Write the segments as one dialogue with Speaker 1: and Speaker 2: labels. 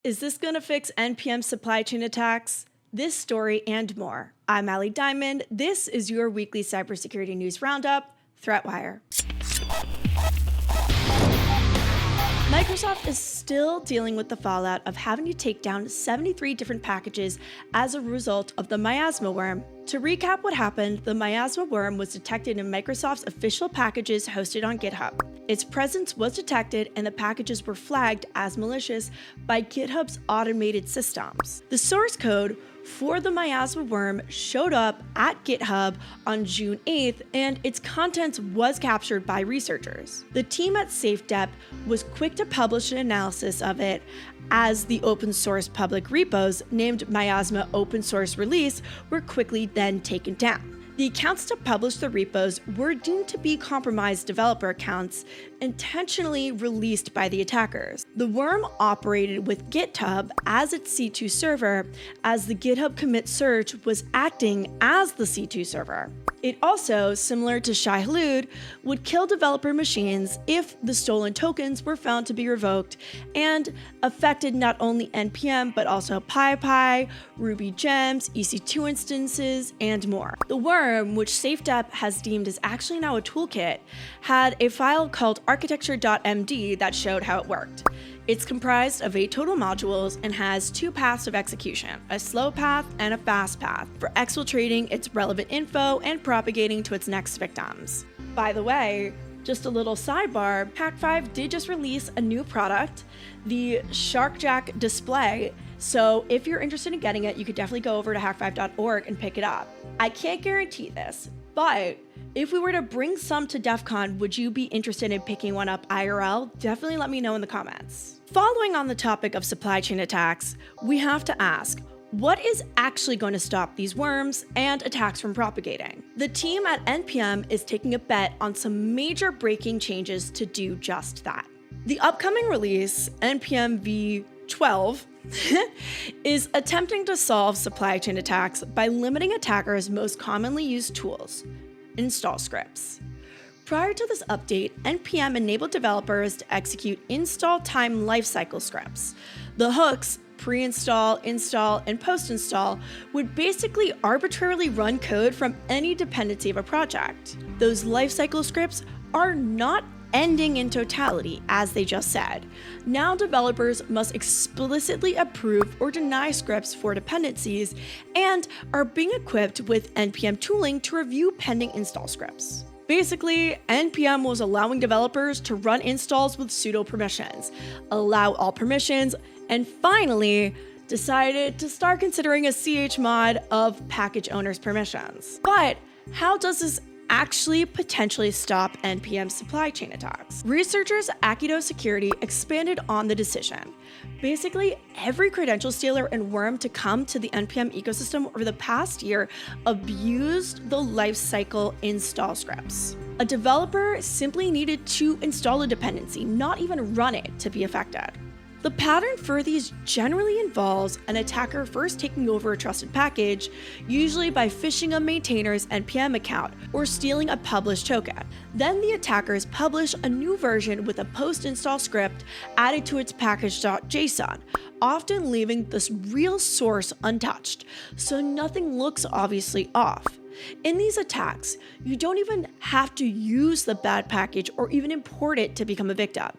Speaker 1: Is this going to fix NPM supply chain attacks? This story and more. I'm Allie Diamond. This is your weekly cybersecurity news roundup, ThreatWire. Microsoft is still dealing with the fallout of having to take down 73 different packages as a result of the Miasma worm. To recap what happened, the Miasma worm was detected in Microsoft's official packages hosted on GitHub. Its presence was detected and the packages were flagged as malicious by GitHub's automated systems. The source code for the Miasma worm showed up at GitHub on June 8th, and its contents was captured by researchers. The team at SafeDep was quick to publish an analysis of it, as the open source public repos named Miasma Open Source Release were quickly then taken down. The accounts to publish the repos were deemed to be compromised developer accounts intentionally released by the attackers. The worm operated with GitHub as its C2 server, as the GitHub commit search was acting as the C2 server. It also, similar to Shai-Hulud, would kill developer machines if the stolen tokens were found to be revoked, and affected not only NPM but also PyPy, Ruby gems, EC2 instances, and more. The worm, which SafeDep has deemed as actually now a toolkit, had a file called architecture.md that showed how it worked. It's comprised of 8 total modules and has 2 paths of execution, a slow path and a fast path, for exfiltrating its relevant info and propagating to its next victims. By the way, just a little sidebar, Hack5 did just release a new product, the SharkJack display, so if you're interested in getting it, you could definitely go over to hack5.org and pick it up. I can't guarantee this, but if we were to bring some to DEF CON, would you be interested in picking one up IRL? Definitely let me know in the comments. Following on the topic of supply chain attacks, we have to ask, what is actually going to stop these worms and attacks from propagating? The team at NPM is taking a bet on some major breaking changes to do just that. The upcoming release, NPM v12, is attempting to solve supply chain attacks by limiting attackers' most commonly used tools, install scripts. Prior to this update, NPM enabled developers to execute install time lifecycle scripts. The hooks, pre-install, install, and post-install, would basically arbitrarily run code from any dependency of a project. Those lifecycle scripts are not ending in totality, as they just said. Now developers must explicitly approve or deny scripts for dependencies and are being equipped with NPM tooling to review pending install scripts. Basically, NPM was allowing developers to run installs with sudo permissions, allow all permissions, and finally decided to start considering a chmod of package owners' permissions. But how does this actually potentially stop NPM supply chain attacks? Researchers at Akido Security expanded on the decision. Basically, every credential stealer and worm to come to the NPM ecosystem over the past year abused the lifecycle install scripts. A developer simply needed to install a dependency, not even run it, to be affected. The pattern for these generally involves an attacker first taking over a trusted package, usually by phishing a maintainer's NPM account or stealing a published token. Then the attackers publish a new version with a post-install script added to its package.json, often leaving this real source untouched, so nothing looks obviously off. In these attacks, you don't even have to use the bad package or even import it to become a victim.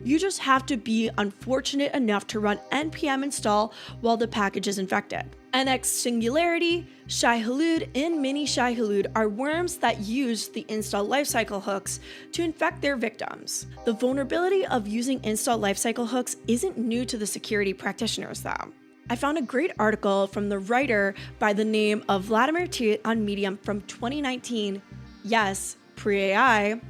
Speaker 1: You just have to be unfortunate enough to run npm install while the package is infected. NX Singularity, Shai-Hulud, and Mini Shai-Hulud are worms that use the install lifecycle hooks to infect their victims. The vulnerability of using install lifecycle hooks isn't new to the security practitioners though. I found a great article from the writer by the name of Vladimir T on Medium from 2019, yes, pre-AI,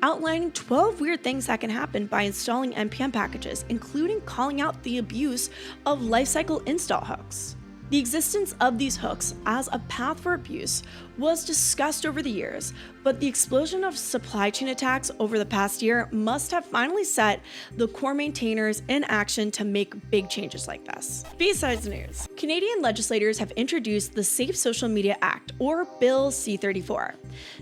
Speaker 1: outlining 12 weird things that can happen by installing NPM packages, including calling out the abuse of lifecycle install hooks. The existence of these hooks as a path for abuse was discussed over the years, but the explosion of supply chain attacks over the past year must have finally set the core maintainers in action to make big changes like this. BSides news. Canadian legislators have introduced the Safe Social Media Act, or Bill C-34.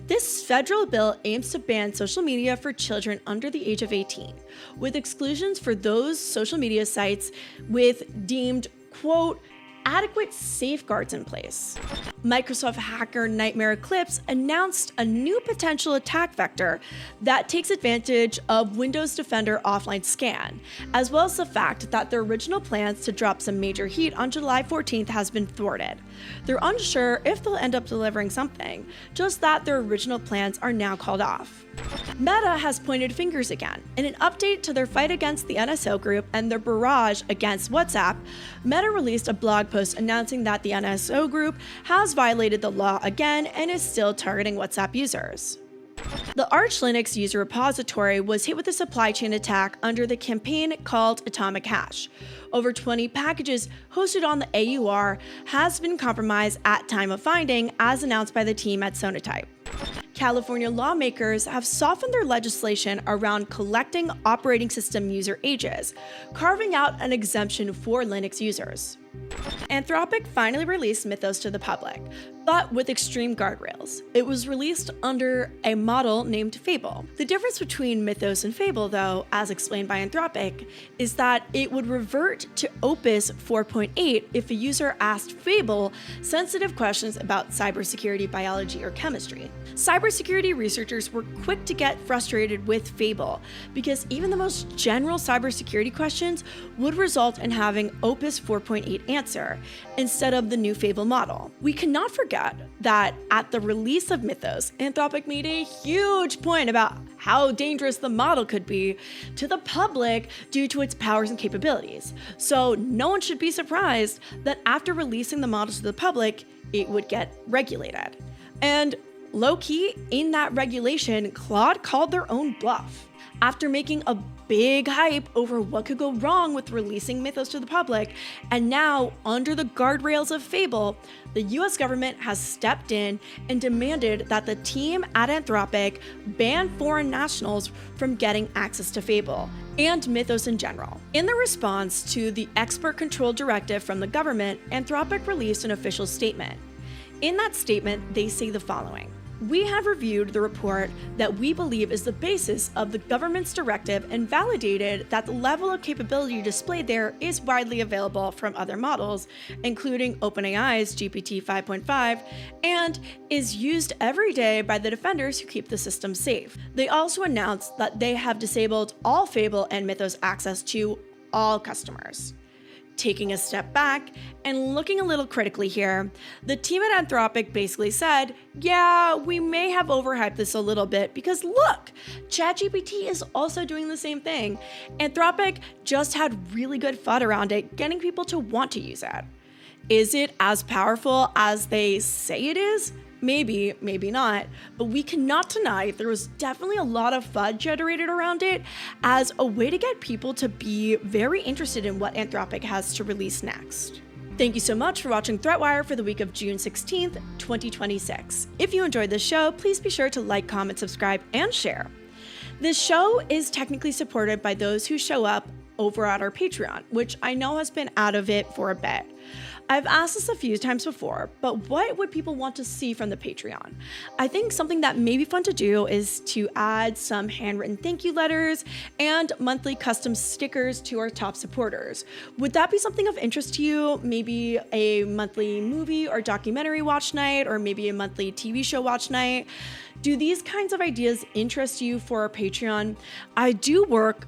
Speaker 1: This federal bill aims to ban social media for children under the age of 18, with exclusions for those social media sites with deemed, quote, adequate safeguards in place. Microsoft hacker Nightmare Eclipse announced a new potential attack vector that takes advantage of Windows Defender offline scan, as well as the fact that their original plans to drop some major heat on July 14th has been thwarted. They're unsure if they'll end up delivering something, just that their original plans are now called off. Meta has pointed fingers again. In an update to their fight against the NSO group and their barrage against WhatsApp, Meta released a blog post announcing that the NSO group has violated the law again and is still targeting WhatsApp users. The Arch Linux user repository was hit with a supply chain attack under the campaign called Atomic Hash. Over 20 packages hosted on the AUR has been compromised at time of finding, as announced by the team at Sonatype. California lawmakers have softened their legislation around collecting operating system user ages, carving out an exemption for Linux users. Anthropic finally released Mythos to the public, but with extreme guardrails. It was released under a model named Fable. The difference between Mythos and Fable, though, as explained by Anthropic, is that it would revert to Opus 4.8 if a user asked Fable sensitive questions about cybersecurity, biology, or chemistry. Cybersecurity researchers were quick to get frustrated with Fable because even the most general cybersecurity questions would result in having Opus 4.8 answer instead of the new Fable model. We cannot forget that at the release of Mythos, Anthropic made a huge point about how dangerous the model could be to the public due to its powers and capabilities. So no one should be surprised that after releasing the model to the public, it would get regulated. And low-key, in that regulation, Claude called their own bluff. After making a big hype over what could go wrong with releasing Mythos to the public, and now, under the guardrails of Fable, the US government has stepped in and demanded that the team at Anthropic ban foreign nationals from getting access to Fable, and Mythos in general. In the response to the export control directive from the government, Anthropic released an official statement. In that statement, they say the following: "We have reviewed the report that we believe is the basis of the government's directive and validated that the level of capability displayed there is widely available from other models, including OpenAI's GPT 5.5, and is used every day by the defenders who keep the system safe." They also announced that they have disabled all Fable and Mythos access to all customers. Taking a step back and looking a little critically here, the team at Anthropic basically said, yeah, we may have overhyped this a little bit because look, ChatGPT is also doing the same thing. Anthropic just had really good FUD around it, getting people to want to use it. Is it as powerful as they say it is? Maybe, maybe not, but we cannot deny there was definitely a lot of FUD generated around it as a way to get people to be very interested in what Anthropic has to release next. Thank you so much for watching ThreatWire for the week of June 16th, 2026. If you enjoyed this show, please be sure to like, comment, subscribe, and share. This show is technically supported by those who show up over at our Patreon, which I know has been out of it for a bit. I've asked this a few times before, but what would people want to see from the Patreon? I think something that may be fun to do is to add some handwritten thank you letters and monthly custom stickers to our top supporters. Would that be something of interest to you? Maybe a monthly movie or documentary watch night, or maybe a monthly TV show watch night? Do these kinds of ideas interest you for our Patreon? I do work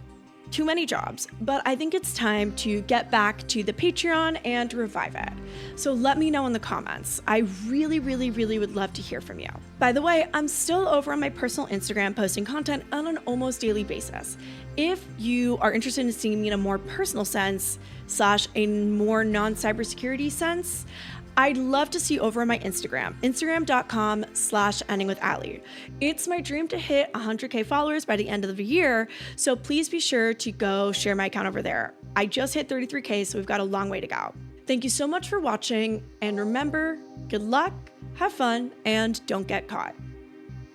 Speaker 1: too many jobs, but I think it's time to get back to the Patreon and revive it. So let me know in the comments. I really would love to hear from you. By the way, I'm still over on my personal Instagram posting content on an almost daily basis. If you are interested in seeing me in a more personal sense / a more non-cybersecurity sense, I'd love to see you over on my Instagram, instagram.com/endingwithally. It's my dream to hit 100K followers by the end of the year, so please be sure to go share my account over there. I just hit 33K, so we've got a long way to go. Thank you so much for watching, and remember, good luck, have fun, and don't get caught.